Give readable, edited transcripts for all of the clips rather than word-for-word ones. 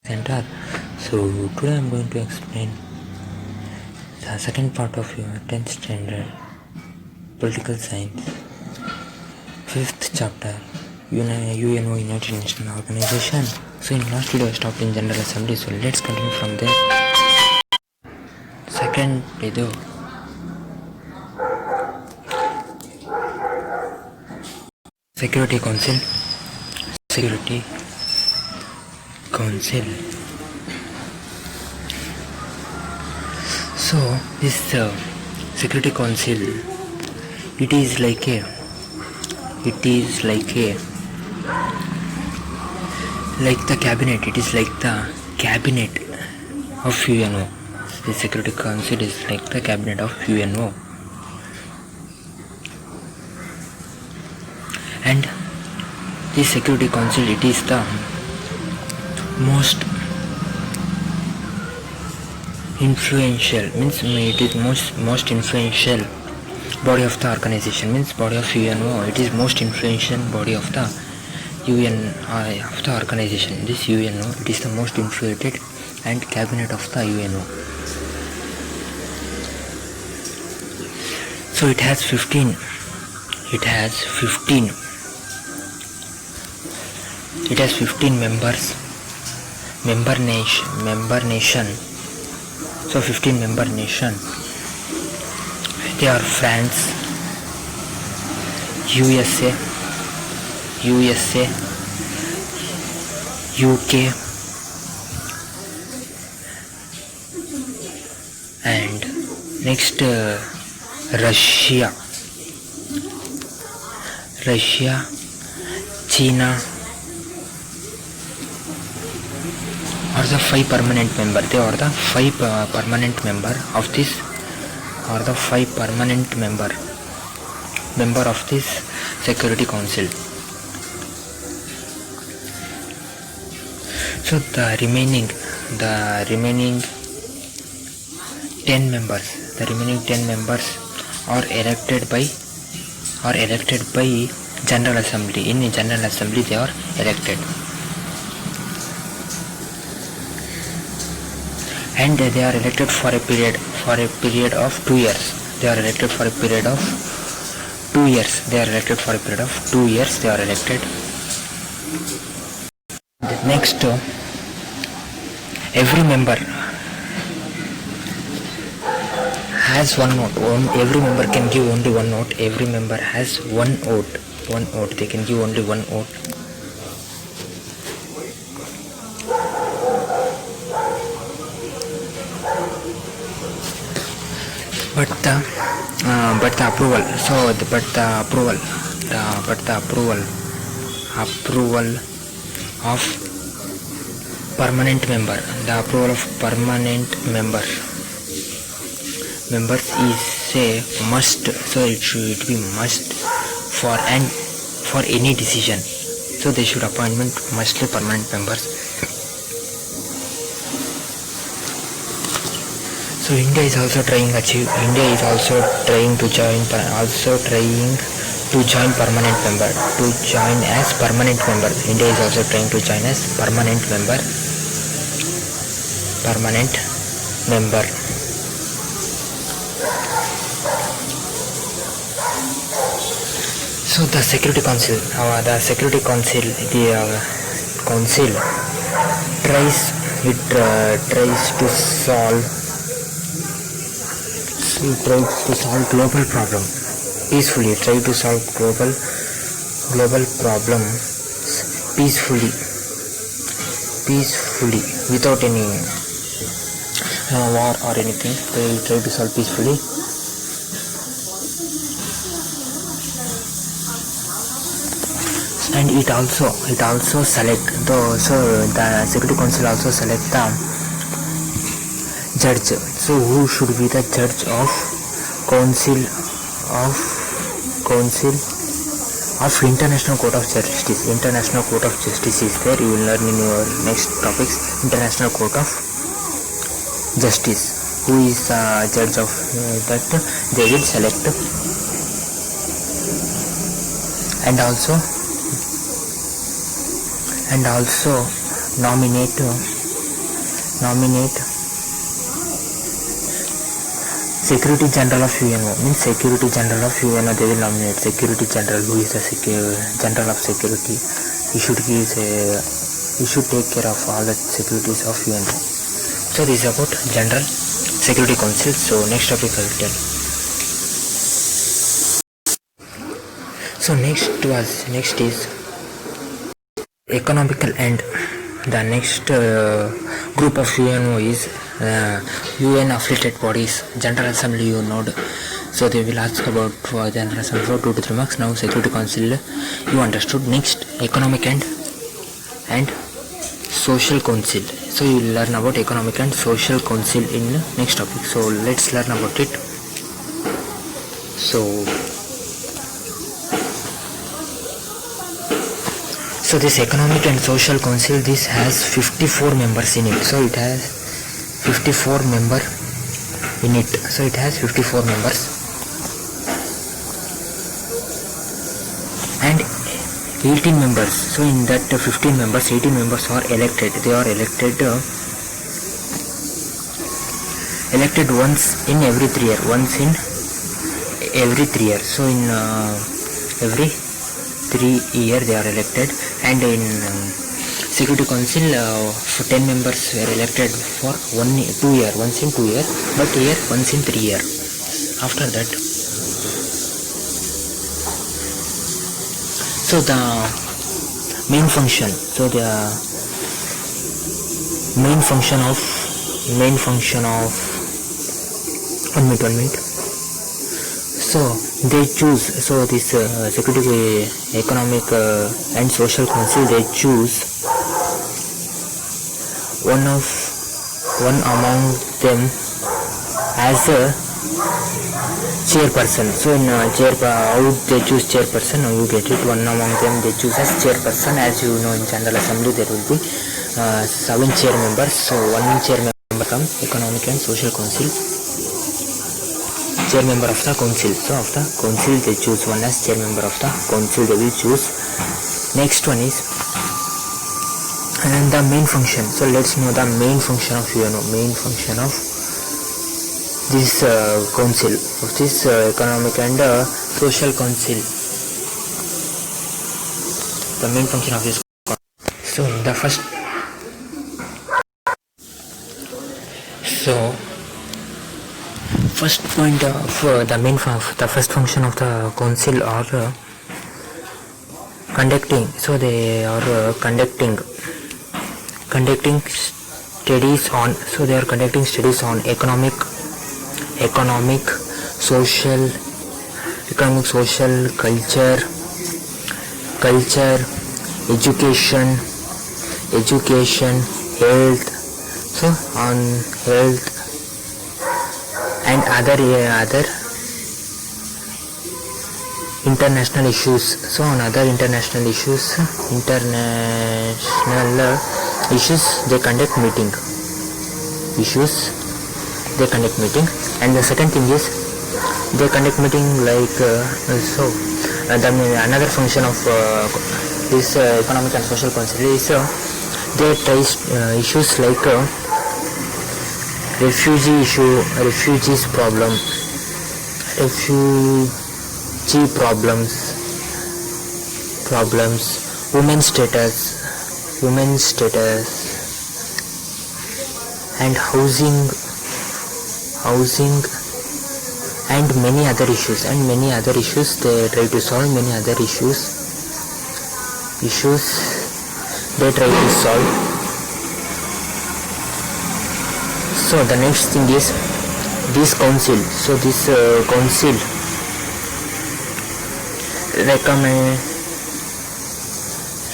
Center. So today I'm going to explain the second part of your 10th standard political science, 5th chapter, UNO, United Nations Organization. So in last video I stopped in General Assembly, so let's continue from there. Second idu Security Council. So this Security Council, it is like the cabinet. It is like the cabinet of UNO. The Security Council is like the cabinet of UNO, and this Security Council, it is the most influential, means it is most influential body of the organization, means body of UNO. It is most influential body of the of the organization. This UNO, it is the most influential and cabinet of the UNO. So it has 15 members, member nation. So 15 member nation. They are France, USA, UK, and next Russia, China are the 5 permanent member. They are the 5 permanent member of this, or the 5 permanent member of this Security Council. So the remaining 10 members are elected by General Assembly. In General Assembly they are elected, and they are elected for a period of 2 years. They are elected for a period of 2 years. They are elected. Next, every member has one vote. Every member can give only one vote. Every member has one vote. They can give only one vote. But the approval. So the approval of permanent member. The approval of permanent members is a must. So it should be must for any decision. So they should appointment mostly permanent members. So India is also trying to join permanent member. To join as permanent member. India is also trying to join as permanent member. So the Security Council, council tries to solve global problem peacefully. Try to solve global problems peacefully without any war or anything. They try to solve peacefully. And it also select the Security Council also select the judge. So who should be the judge of Council of International Court of Justice? International Court of Justice is there. You will learn in your next topics. International Court of Justice. Who is the judge of that? They will select, and also nominate nominate Secretary General of UNO. Means Secretary General of UNO, they will nominate Secretary General, who is the General of Security. He should take care of all the securities of UNO. So this is about General Security Council. So next topic I will tell. So next is economical end. The next group of UNO is UN affiliated bodies, General Assembly UNO. So they will ask about for General Assembly for 2 to 3 marks. Now Security Council you understood. Next, economic and social council. So you will learn about economic and social council in next topic. So let's learn about it. So this economic and social council, this has 54 members in it. So it has 54 members in it. So it has 54 members and 18 members. So in that 15 members, 18 members are elected. They are elected once in every 3 years. Once in every 3 years. So in every 3 years they are elected. And in Security Council, for 10 members were elected for 2 years, once in 2 years, but here once in 3 years. After that, so the main function. So the main function of 1 minute. So they choose. So this Security Economic and Social Council, they choose one among them as a chairperson. So in how they choose chairperson, now you get it. One among them they choose as chairperson. As you know, in General Assembly there will be 7 chair members. So 1 chair member from Economic and Social Council, chair member of the council. So of the council they choose one as chair member of the council, they will choose. Next one is and the main function. So let's know the main function of UNO. Main function of this council, of this economic and social council. The main function of this council. So the first point of the first function of the council are conducting. So they are conducting studies on. So they are conducting studies on economic, social, culture, education, health. So on health and other international issues. So on other international issues they conduct meeting. And the second thing is they conduct meeting like another function of this economic and social council is they try issues like refugees problems, women's status, and housing, and many other issues. They try to solve many other issues. They try to solve. So the next thing is this council. So this council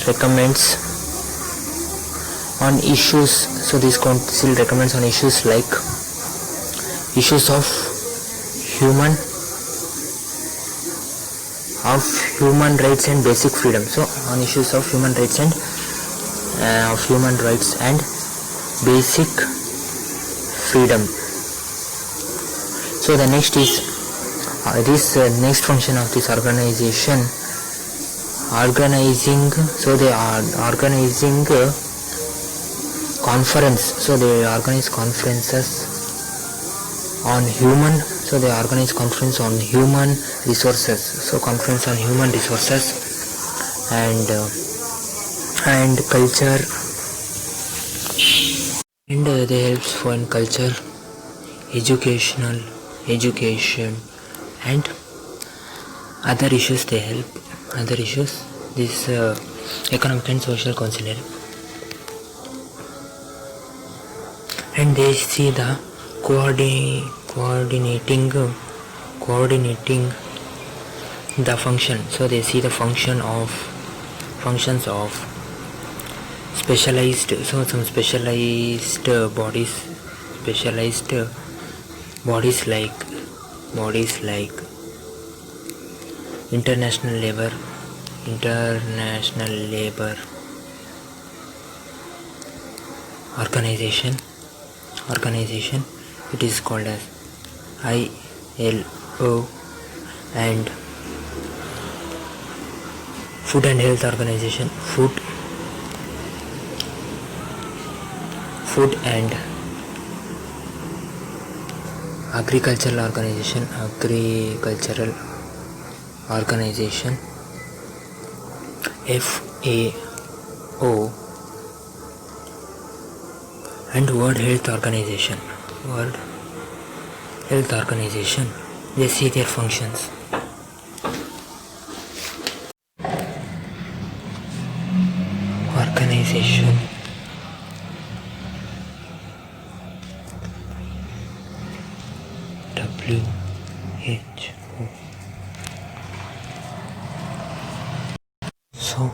recommends on issues. So this council recommends on issues like issues of human rights and basic freedom. So on issues of human rights and basic freedom. So the next is next function of this organization, organizing. So they are organizing conference, so they organize conferences on human, so they organize conference on human resources, so conference on human resources and culture, and they helps for in culture, education and other issues. They help other issues. This economic and social council help, and they see the coordinating the function, so they see the functions of specialized, so some specialized bodies like international labor organization, it is called as ILO, and food and health organization, food and agricultural organization, FAO, and World Health Organization. They see their functions. Organization, WHO. So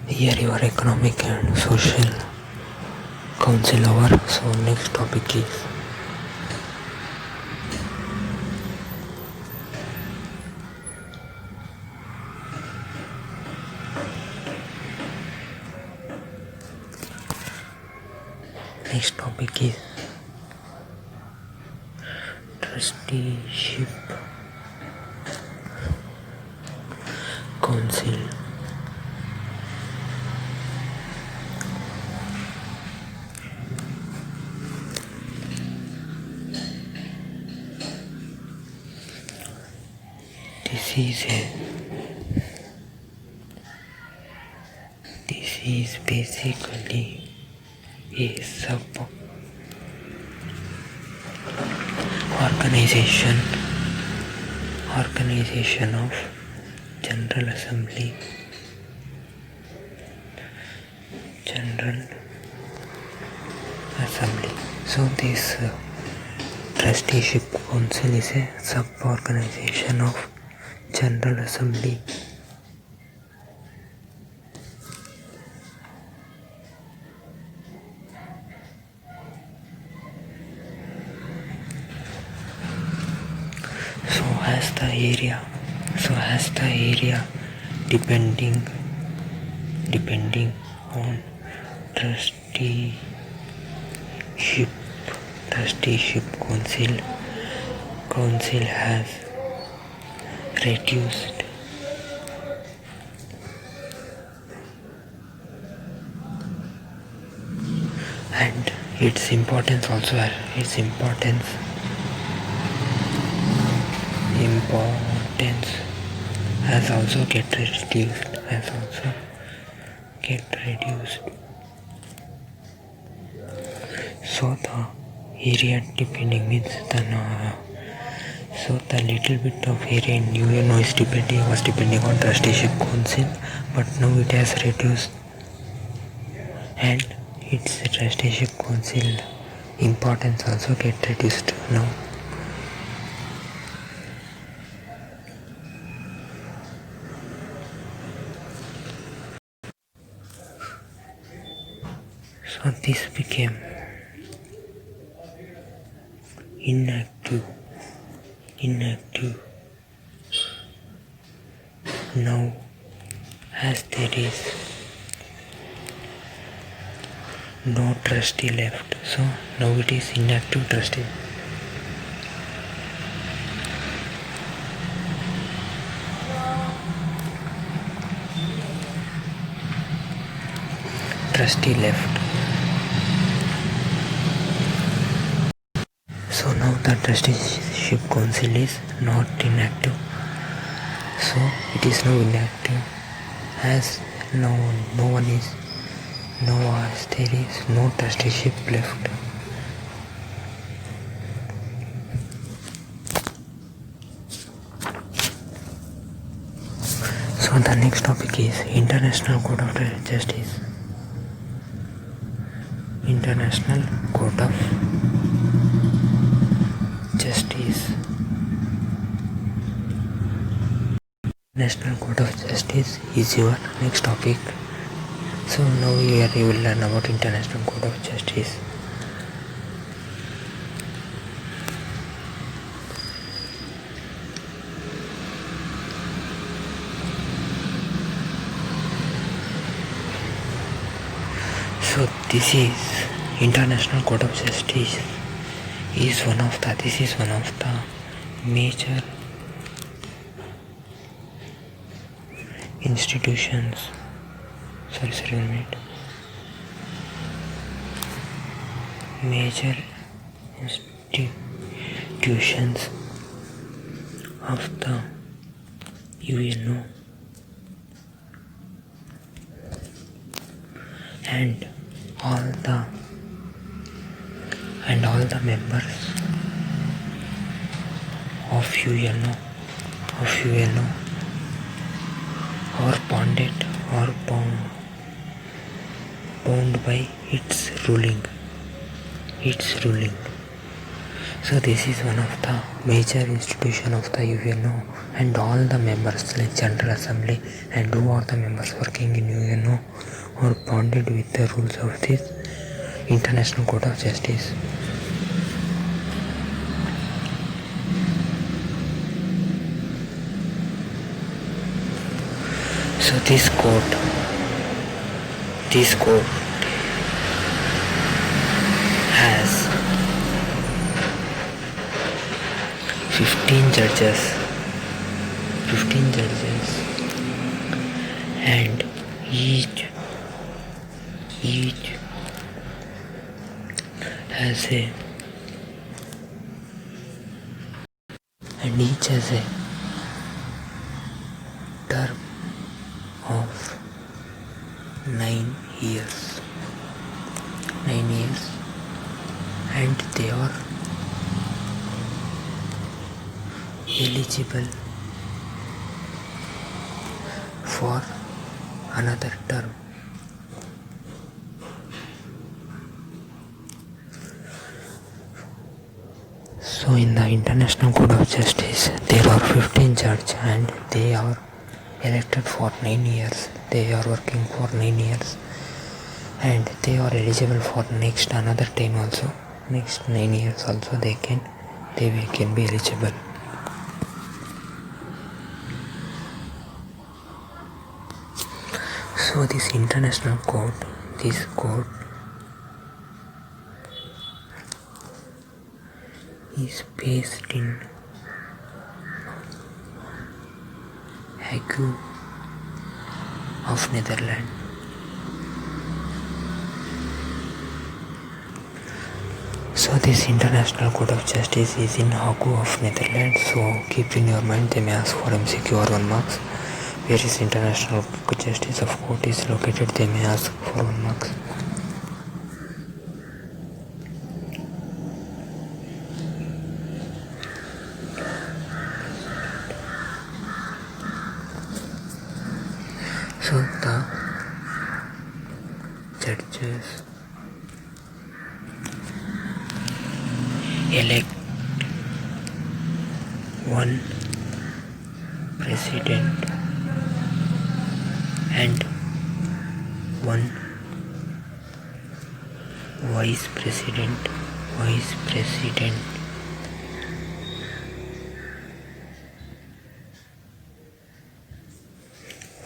here your economic and social council over. So next topic is trusteeship council. This is basically a sub organization of General Assembly. So this trusteeship council is a sub-organization of General Assembly. So as the area depending on trusteeship council has reduced and its importance has also get reduced. So the area depending means so the little bit of area in UNO was depending on trusteeship council, but now it has reduced and its trusteeship council importance also get reduced now. So this became inactive now, as there is no trustee left, so now it is inactive trustee. Trustee left. the trusteeship council is not inactive, so it is now inactive, as now as there is no trusteeship left. So the next topic is International Court of Justice. International Court of Justice. National Court of Justice is your next topic. So now here you will learn about International Court of Justice. So this is International Court of Justice is one of the major institutions. Major institutions of the UNO and all the members of UNO are bound by its ruling. So this is one of the major institution of the UNO, and all the members like General Assembly and who are the members working in UNO are bounded with the rules of this International Court of Justice. So this court has 15 judges and each has a term of 9 years, and they are eligible for another term. So in the International Court of Justice there are 15 judges and they are elected for 9 years. They are working for 9 years and they are eligible for next another 10 also. Next 9 years also they can be eligible. So this international court, is based in Hague of Netherlands. So this International Court of Justice is in Hague of Netherlands. So keep in your mind, they may ask for MCQ or 1 marks. Where is International Justice of Court is located, they may ask for 1 marks. So the judges elect one president and one vice president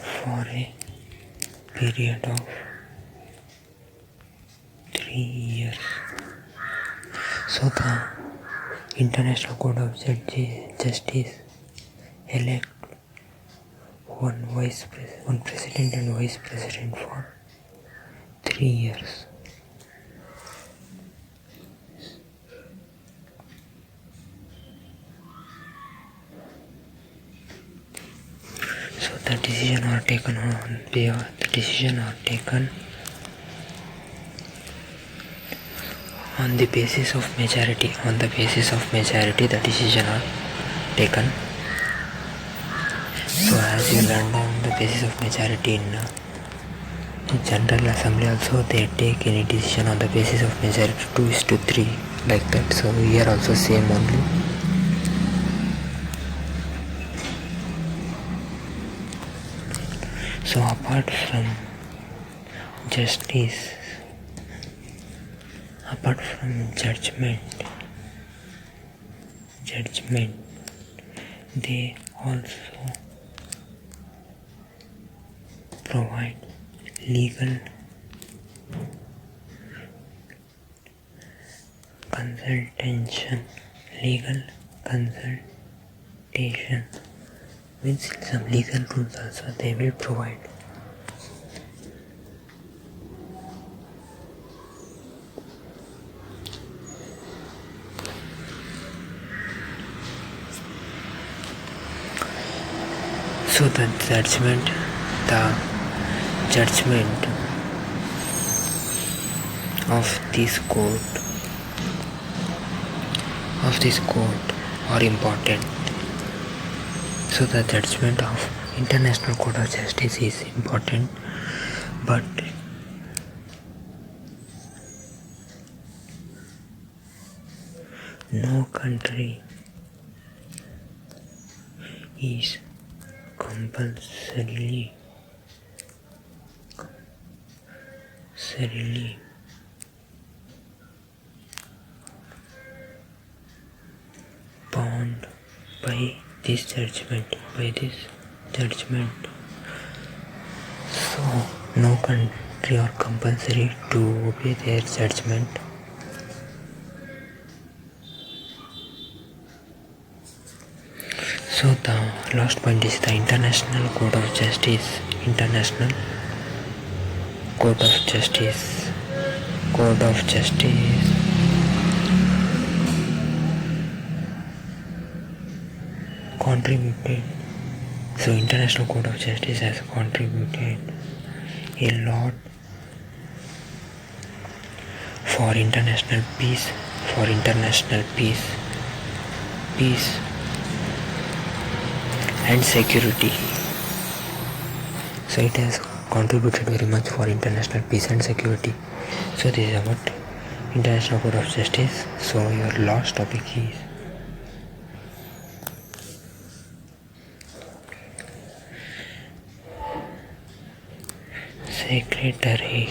for a period of 3 years. So the International Court of Justice elect one president and vice president for 3 years. The decision are taken on the basis of majority. On the basis of majority, the decision are taken. So as you learned on the basis of majority in General Assembly also, they take any decision on the basis of majority 2:3 like that. So here also same only. So apart from justice, apart from judgment, they also provide legal consultation means some legal rules also they will provide. So the judgment of this court are important. So the judgment of International Court of Justice is important, but no country is compulsorily bound by this judgment. So no country are compulsory to obey their judgment. So the last point is the International Court of Justice. Contributed. So International Court of Justice has contributed a lot for international peace, and security. So it has contributed very much for international peace and security. So this is about International Court of Justice. So your last topic is Secretariat.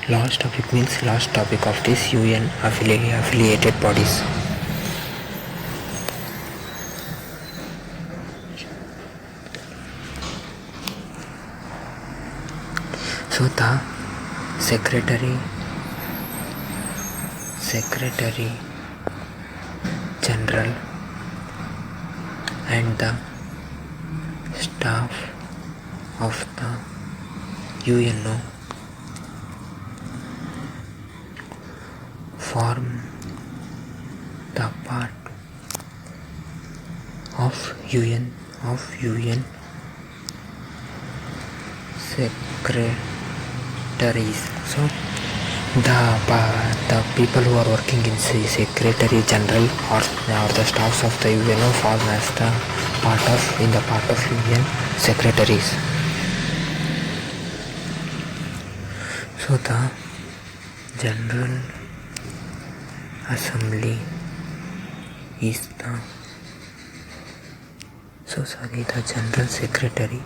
Last topic means last topic of this UN affiliated bodies. So the Secretary General and the staff of the UNO form the part of UN secretaries. So the people who are working in Secretary General or the staffs of the UNO form as the part of UN secretaries. So the General Assembly is the General Secretary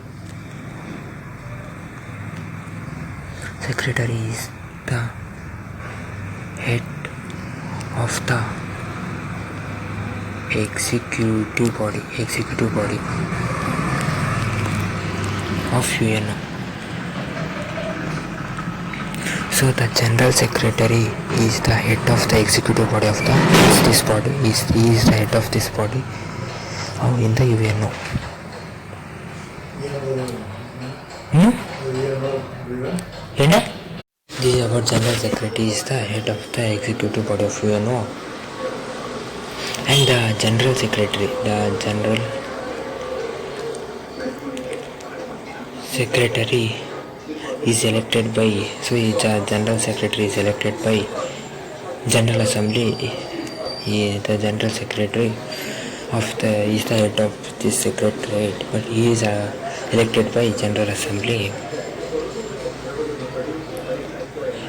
is the head of the executive body of UNO. So the General Secretary is the head of the executive body of this body. He is the head of this body in the UNO. This is about General Secretary is the head of the executive body of UNO, and the General Secretary, secretary is elected by, so the general secretary is elected by general assembly. The general secretary is the head of this secretariat, but he is elected by general assembly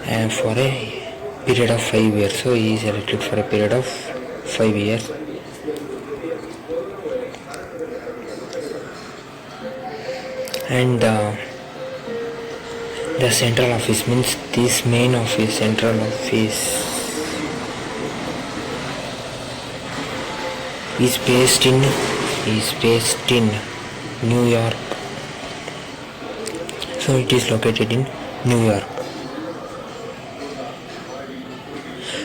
and for a period of 5 years. So he is elected for a period of 5 years. And the central office means this main office, central office is based in New York. So it is located in New York.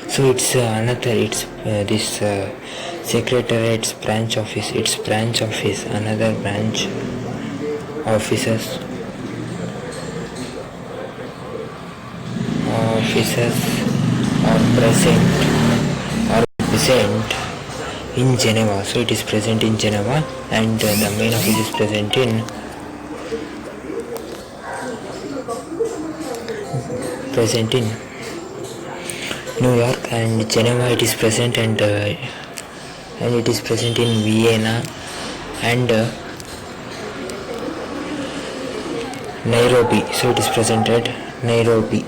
So it's this secretariat's branch office. Another branch offices are present in Geneva. So it is present in Geneva, and the main office is present in New York, and Geneva it is present, and it is present in Vienna and Nairobi. So it is present at Nairobi.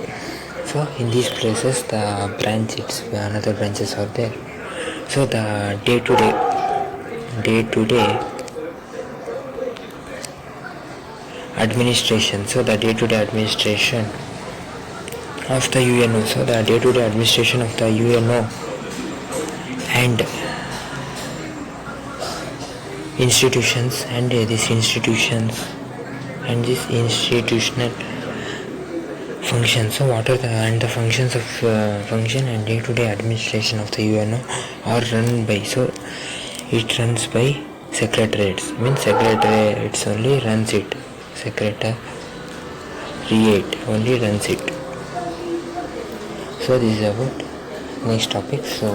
So in these places the another branches are there. So the day-to-day administration. So the day-to-day administration of the UNO. So the day-to-day administration of the UNO and institutions, and these institutions and this institutional functions. So what are the functions of function and day-to-day administration of the UNO are run by, so it runs by secretariats. Secretariats only runs it. Secretariat only runs it. So this is about next topic. So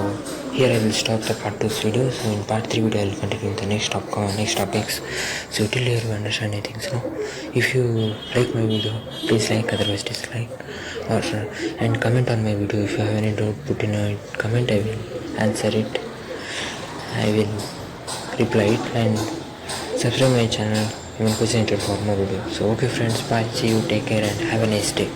here I will stop the part 2 video. So in part 3 video I will continue the next topics. So till here you understand anything. So if you like my video, please like, otherwise dislike, and comment on my video. If you have any doubt, put in a comment. I will answer it. I will reply it, and subscribe my channel. I will present it for more videos. So okay friends, bye, see you, take care, and have a nice day.